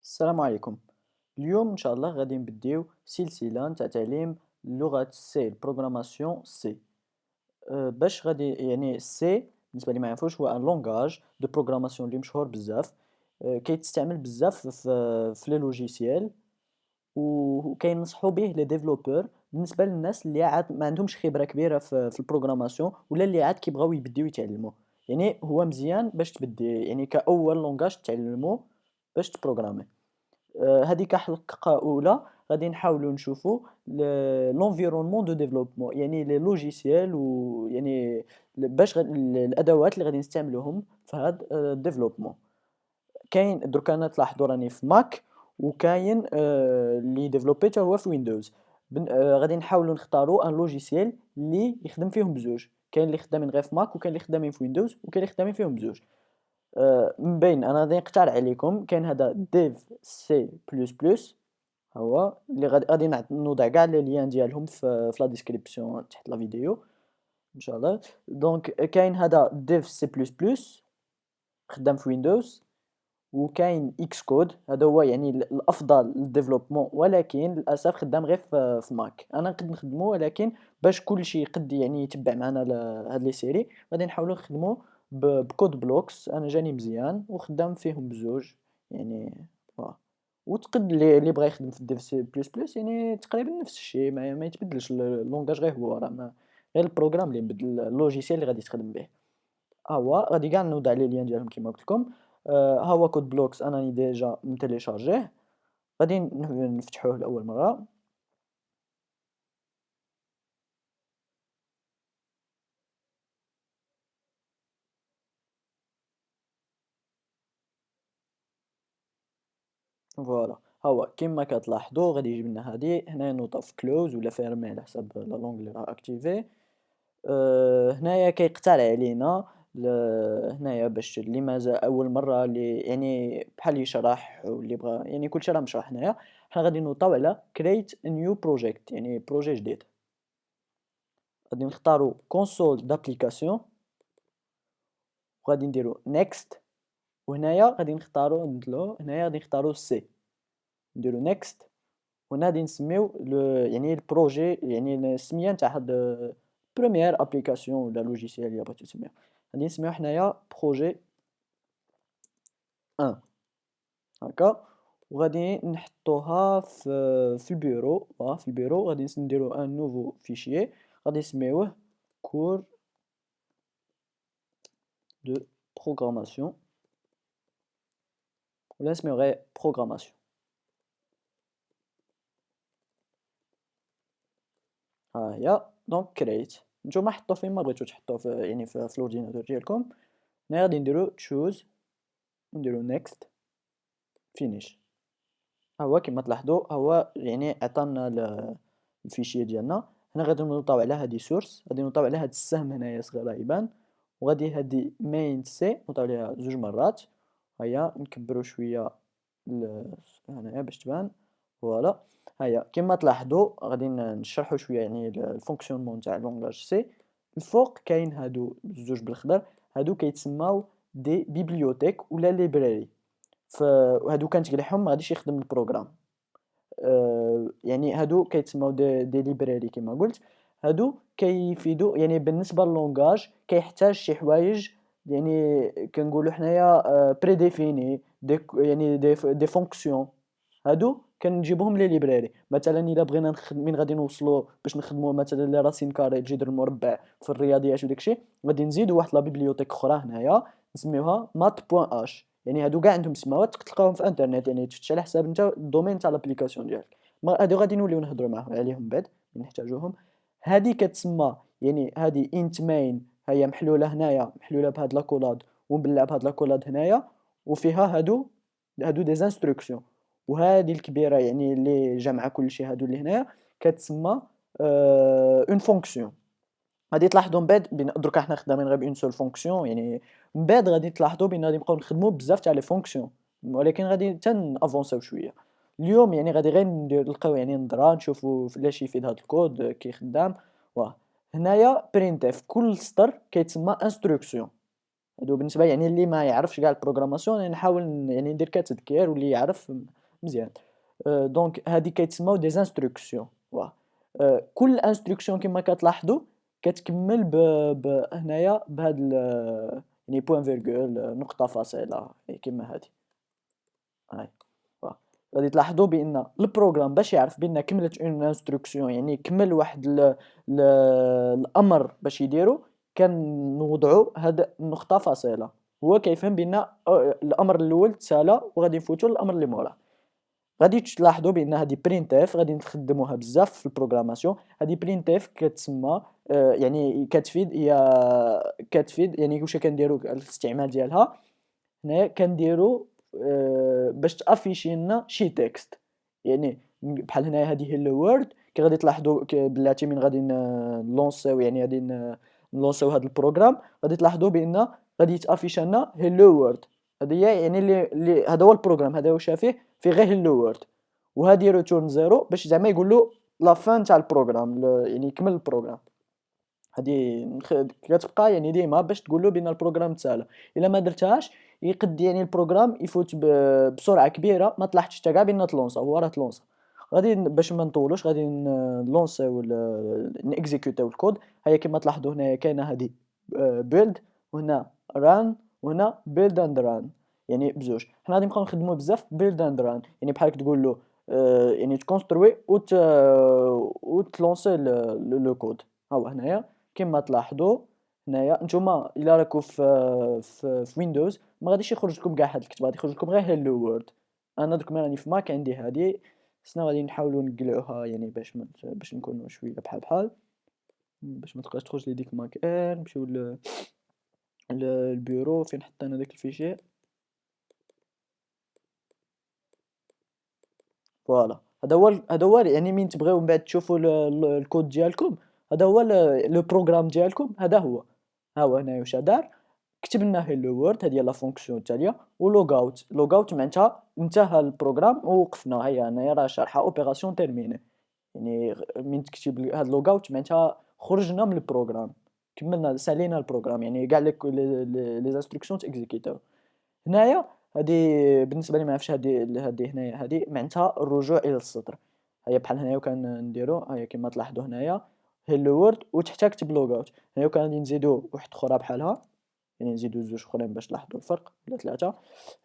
السلام عليكم. اليوم ان شاء الله غادي نبديو سلسلة نتاع تعليم لغة سي البروغراماسيون سي. باش غادي يعني سي بالنسبة لي ما يعرفوش هو ان لونغاج دو بروغراماسيون اللي مشهور بزاف. كيتستعمل بزاف في لي لوجيسيال، وكينصحوا به لي ديفلوبور بالنسبة للناس اللي عاد ما عندهمش خبرة كبيرة في البروغراماسيون ولا اللي عاد كيبغاو يبديو يتعلموا. يعني هو مزيان باش تبدي يعني كأول لونغاج تعلمو باش تبروغرامي. هذيك حلقة أولى غادي نحاولوا نشوفوا l'environnement de développement، يعني لي لوجيسيال ويعني باش الأدوات اللي غادي نستعملوهم في هاد الديفلوبمون. كاين درك أنا تلاحظوا راني في ماك، وكاين اللي ديفلوبي هو في ويندوز. غادي نحاولوا نختاروا ان لوجيسيال اللي يخدم فيهم بزوج، كاين اللي خدامين غير في ماك وكاين اللي خدامين في ويندوز وكاين اللي خدامين فيهم بزوج. من بين انا غادي نقترح عليكم كاين هذا ديف سي بلس بلس، هو اللي غادي نوضع كاع لي ليان ديالهم في لا ديسكريبسيون تحت لا فيديو ان شاء الله. دونك كاين هذا ديف سي بلس بلس خدام في ويندوز، وكاين اكس كود هذا هو يعني الافضل للديفلوبمون، ولكن للاسف خدام غير في ماك. انا نقد نخدمو، ولكن باش كلشي يقد يعني يتبع معنا هاد لي سيري غادي نحاولوا نخدمو بكود بلوكس. انا جاني مزيان وخدام فيهم بزوج يعني فوالا. وتقد اللي بغى يخدم في الديف سي بلس بلس يعني تقريبا نفس الشيء، ما يتبدلش اللونغاج، غير هو راه غير البروغرام اللي نبدل، اللوجيسيال اللي غادي تخدم به. ها هو غادي كاع نوضع لي ليان ديالهم كيما قلت لكم. ها هو كود بلوكس انا راني ديجا متيليشارجيه، غادي نفتحوه لاول مره. فوالا ها هو كيما كتلاحظوا غادي يجيب لنا هادي هنا نوطه في كلوز ولا فيرمي على حسب لا لونغ اللي راه اكتيفي. هنايا كيقترح علينا هنايا باش اللي مازال اول مره اللي يعني بحال يشرح واللي بغى يعني كلشي راه مشرح هنايا. حنا غادي نوطاو على create a new project يعني بروجي جديد. غادي نختاروا كونسول دابليكاسيون وغادي نديروا next. وهنايا غادي نختاروا ندلو هنايا غادي نختاروا سي، نديروا next. وهنا غادي نسميو يعني البروجي يعني السميه نتاع هاد بروميير ابليكاسيون ولا لوجيسيال اللي بغيتو تسميو. غادي نسميوه حنايا بروجي 1 هكا. وغادي نحطوها في البيرو، في البيرو غادي نديرو ان نوفو فيشيي غادي نسميوه كور دو بروغراماسيون ولا نسميوه غير بروغراماسيون. ها هي دونك كريت. نتوما حطوا فين ما بغيتو تحطوه في يعني في الاورديناتور ديالكم. هنا غادي نديرو تشوز، نديرو نيكست، فينيش. ها هو كما تلاحظوا هو يعني عطانا الفيشيه ديالنا. هنا غادي نوطاو على هادي سورس، غادي نوطاو على هاد السهم هنايا صغيره يبان، وغادي هادي مين سي نوطاو عليها زوج مرات. هيا نكبروا شويه هنايا باش تبان. فوالا هيا كما تلاحظوا غادي نشرحوا شويه يعني الفونكسيونمون تاع لونغاج سي. الفوق كاين هادو بزوج بالخضر، هادو كيتسماو دي بيبليوتيك ولا ليبراري. فهادو كنتقلعهم ما غاديش يخدم البروغرام. يعني هادو كيتسموا دي ليبراري كما قلت. هادو كيفيدو يعني بالنسبه للونغاج كيحتاج شي حوايج يعني كنقولوا حنايا بري ديفيني يعني دي فونكسيون. هادو كنجيبوهم لي ليبراري. مثلا الا بغينا من غادي نوصلوا باش نخدموا مثلا لي راسين كاري جذر المربع في الرياضيات وداكشي، غادي نزيدوا واحد لا بيبليوتيك اخرى هنايا نسميوها mat.h. يعني هادو كاع عندهم سماوات تلقاهم في انترنت، يعني تفتش على حساب انت الدومين تاع لابليكاسيون ديالك. هادو غادي نوليو نهضروا معاهم عليهم بعد من نحتاجوهم. هادي كتسمى يعني هادي انت مين، هي محلوله هنايا محلوله بهاد لاكولاد ومبلع بهاد لاكولاد هنايا، وفيها هادو دي انستركسيون. وهذه الكبيره يعني اللي جامعه كلشي هادو اللي هنايا كتسمى اون فونكسيون. غادي تلاحظوا من بعد دركا حنا خدامين غير بون سول فونكسيون يعني. من بعد غادي تلاحظوا بان غادي نبقاو نخدموا بزاف تاع لي فونكسيون، ولكن غادي حتى نافونساو شويه. اليوم يعني غادي غير نلقاو يعني نظره نشوفوا فلاش يفيد هذا الكود كي خدام. واه هنايا برينتف كل سطر كيتسمى انستركسيون. هادو بالنسبة يعني اللي ما يعرفش كاع البروغراماسيون يعني نحاول يعني ندير كتذكير واللي يعرف مزيان. دونك هادي كيتسموا دي انستركسيون واه. كل انستركسيون كيما كتلاحظوا كتكمل هنايا بهاد يعني بوين فيرغول نقطة فاصلة كيما هادي. هاي فوالا. غادي تلاحظوا بان البروغرام باش يعرف بان كملت اون انستركسيون يعني كمل واحد ل... الامر باش يديرو، كنوضعوا هاد النقطه فاصله، هو كيفهم بان الامر الاول تسالى وغادي نفوتوا للامر اللي موراه. غادي تلاحظوا بان هذه برينت اف غادي نخدموها بزاف في البروغراماسيون. هذه برينت اف كتسمى يعني كتفيد يعني واش كنديروا الاستعمال ديالها. هنايا كنديروا باش تافيشي لنا شي تكست، يعني بحال هنايا هذه هيلو وورد. كي غادي تلاحظوا بلاتي من غادي نلونسيو يعني غادي نلونسيو هذا البروغرام، غادي تلاحظوا بان غادي يتافيش لنا هيلو وورد. هذه هي يعني اللي هذا هو البروغرام، هذا واش فيه غير هيلو وورد. وهذه ريتورن زيرو باش زعما يقول له لا فان تاع البروغرام، يعني يكمل البروغرام. هادي كتبقى يعني ديما باش تقول له بان البروغرام تسالى. الا ما درتهاش يقد يعني البروغرام يفوت بسرعه كبيره ما طلعتش حتى كاع بان تلونسا هو راه تلونسا. غادي باش ما نطولوش غادي نلونسيو نيكزيكوتيو الكود. هيا كما تلاحظوا هنايا كاينه هذه بيلد، وهنا ران، وهنا بيلد اند ران، يعني بزوج. حنا غادي نبقاو نخدموا بزاف بيلد اند ران، يعني بحال تقول له يعني تكونستروي وتلونسي لو كود. ها هو هنايا كما تلاحظوا هنايا نتوما الا راكم في ويندوز ما غاديش يخرج لكم كاع هاد الكتابه، غادي يخرج لكم غير هيلو وورد. انا دوك ما راني في ماك عندي هادي. سنا غادي نحاولوا نقلعوها يعني باش نكونوا شويه بحال بحال، باش ما تبقاش تخرج لي ديك ماك اير. نمشيو للبيرو فين حطينا داك الفيشي. فوالا هذا هو يعني من تبغيو من بعد تشوفوا الكود ديالكم. هذا هو لو بروغرام ديالكم. هذا هو ها هو هنايا واش دار. كتبنا هيلو وورد، هذه هي لا فونكسيون التاليه. ولوغ اوت، لوغ اوت معناتها انتهى البروغرام ووقفنا. هيا هنايا راه شارحه اوبيراسيون تيرميني، يعني من تكتب هاد لوغ اوت معناتها خرجنا من البروغرام، كملنا سالينا البروغرام، يعني كاع لي انستركسيون تيكزيكيتاو. هنايا هادي بالنسبه لي ما عرفتش هادي هنايا هادي معناتها الرجوع الى السطر. هيا بحال هنايا وكان نديرو هيا كما تلاحظوا هنايا هيلو وورد وتحتها كتب لوغ اوت. هنايا وكان غادي نزيدو واحد اخرى بحالها، يعني نزيدو زوج اخرين باش تلاحظوا الفرق ولا ثلاثه.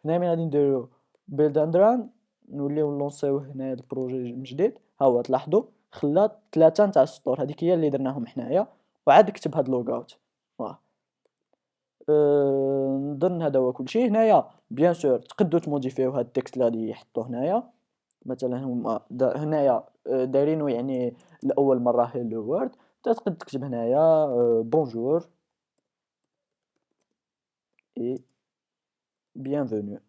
هنايا من غادي نديرو بيلد اند ران، نوليو نلونسيو هنايا البروجي من جديد. ها هو تلاحظوا خلات ثلاثه نتاع السطور، هذيك هي اللي درناهم حنايا. وعاد كتب هاد لوغ اوت. نظن هذا هو كلشي. هنايا بيان سور تقدروا تموديفيو هاد التكست اللي غادي يحطوه هنايا. مثلا هما هنايا دايرينو يعني لاول مره هيلو وورد. تقدر تكتب هنايا بونجور اي بيانفونو.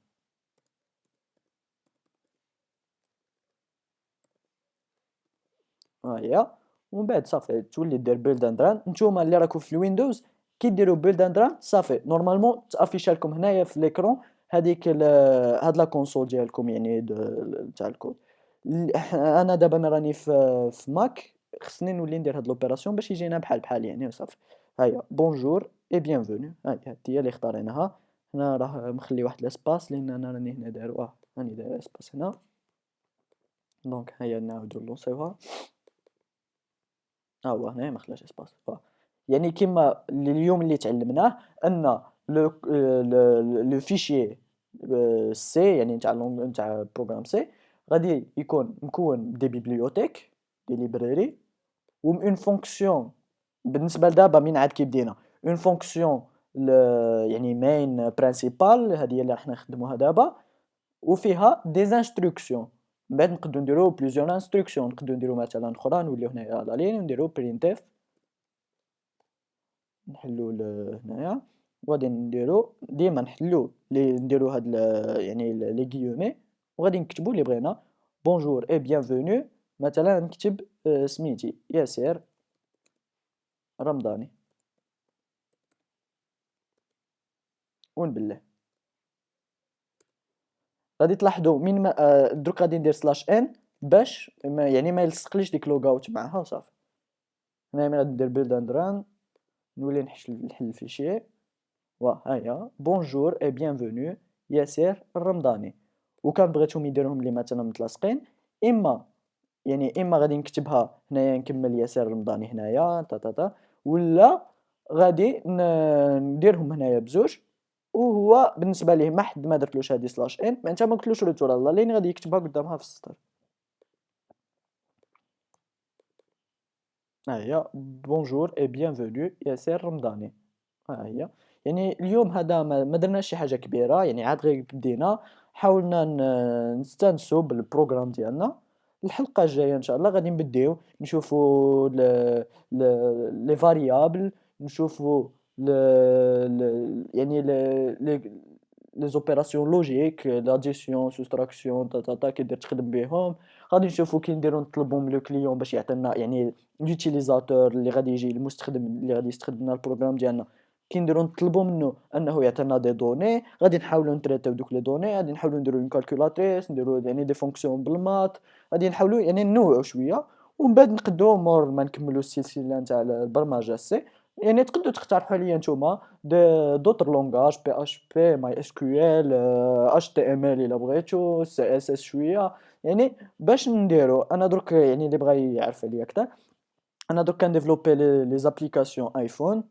ها هي. ومن بعد صافي تولي دير بيلد اند ران. نتوما اللي راكم في الويندوز كي ديروا بيلد اند ران صافي نورمالمون تافيش لكم هنايا في ليكرون هذيك هاد لا كونسول ديالكم يعني تاع الكود. انا دابا انا راني في ماك، خصني نولي ندير هاد لوبيراسيون باش يجينا بحال بحال يعني صافي. هيا بونجور اي بيانفونو، هادي هي اللي اختاريناها. هنا راه مخلي واحد لاسباس لان انا راني هنا داير راني داير اسباس هنا. دونك هيا نعاودو نلونسيوها. ها هو هنايا ما خلاش اسباس يعني كيما اليوم اللي تعلمناه ان لو فيشي سي يعني نتاع بروغرام سي غادي يكون مكون دي بيبليوتيك دي ليبراري اون فونكسيون. بالنسبه لدابا من عاد كي بدينا اون فونكسيون يعني مين برينسيبال هذه هي اللي راح نخدموها دابا، وفيها دي انستركسيون. من بعد نقدروا نديرو بليزيور انستركسيون، نقدروا نديرو مثلا اخرى نوليو هنايا لا لين نديرو برينتف. نحلو هنايا وغادي نديرو ديما نحلو نديرو هاد يعني لي غيومي وغادي نكتبو اللي بغينا. بونجور اي بيانفونو، مثلا نكتب سميتي ياسر رمضاني ونبله. غادي تلاحظوا من ما دروك غادي ندير سلاش ان باش يعني ما يلصقليش ديك لوغ اوت معها وصافي. هنا من غادي ندير بيلد اند ران، نولي نحل الفيشي ها هي بونجور اي بيانفونو ياسر الرمضاني. وكان بغيتهم يديروهم لي مثلا متلاصقين، اما يعني اما غادي نكتبها هنايا نكمل ياسر الرمضاني هنايا ولا غادي نديرهم هنايا بزوج. وهو بالنسبه ليه ما حد ما درتلوش هادي سلاش ان، ما انت ما قلتلوش روتور الله لين غادي يكتبها قدامها في السطر. ها هي بونجور اي بيانفونو ياسر رمضاني. ها هي يعني اليوم هذا ما درناش شي حاجه كبيره، يعني عاد غير بدينا، حاولنا نستانسوا بالبروغرام ديالنا. الحلقه الجايه ان شاء الله غادي نبديو نشوفوا لي فاريابل، نشوفوا يعني لي زوبيراسيون لوجيك، لاديسيون سوستراكسيون كيدير تخدم بهم. غادي نشوفوا كي نديرو نطلبوا من لو كليون باش يعطينا يعني لوتيليزاتور اللي غادي يجي المستخدم اللي غادي يستخدم لنا البروغرام ديالنا، كي نديرو نطلبوا منه انه يعطينا دي دوني، غادي نحاولوا نتريتيو دوك لي دوني، غادي نحاولوا نديرو اون كالكولاتريس، نديرو يعني دي فونكسيون بالمات، غادي نحاولوا يعني ننوعوا شويه. ومن بعد نقدو مور ما نكملوا السلسله نتاع البرمجه سي، يعني تقدروا تقترحوا عليا نتوما دوطر لونغاج بي اش بي ماي اس كيو ال اش تي ام ال الا بغيتو سي اس اس شويه، يعني باش نديرو. انا درك يعني اللي بغى يعرف عليا اكثر، انا درك كنديفلوبي لي زابليكاسيون ايفون،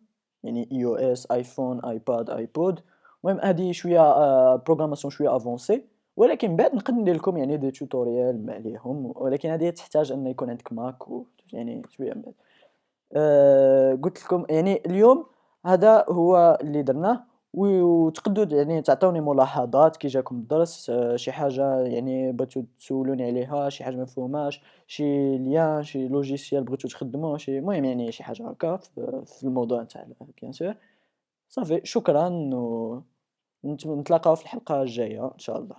يعني اي او اس ايفون ايباد ايبود. المهم هذه شويه بروغراماسيون شويه افونسي، ولكن بعد نقدر ندير لكم يعني دي توتوريال عليهم، ولكن هذه تحتاج ان يكون عندك ماك يعني شويه من بعد. قلت لكم يعني اليوم هذا هو اللي درناه. وتقدروا يعني تعطوني ملاحظات كي جاكم الدرس، شي حاجة يعني بغيتو تسولوني عليها، شي حاجة ما مفهوماش، شي ليان شي لوجيسيال بغيتو تخدموه، شي المهم يعني شي حاجة هكا في الموضوع نتاع بيان سور. صافي شكرا، ونتلاقاو في الحلقة الجاية ان شاء الله.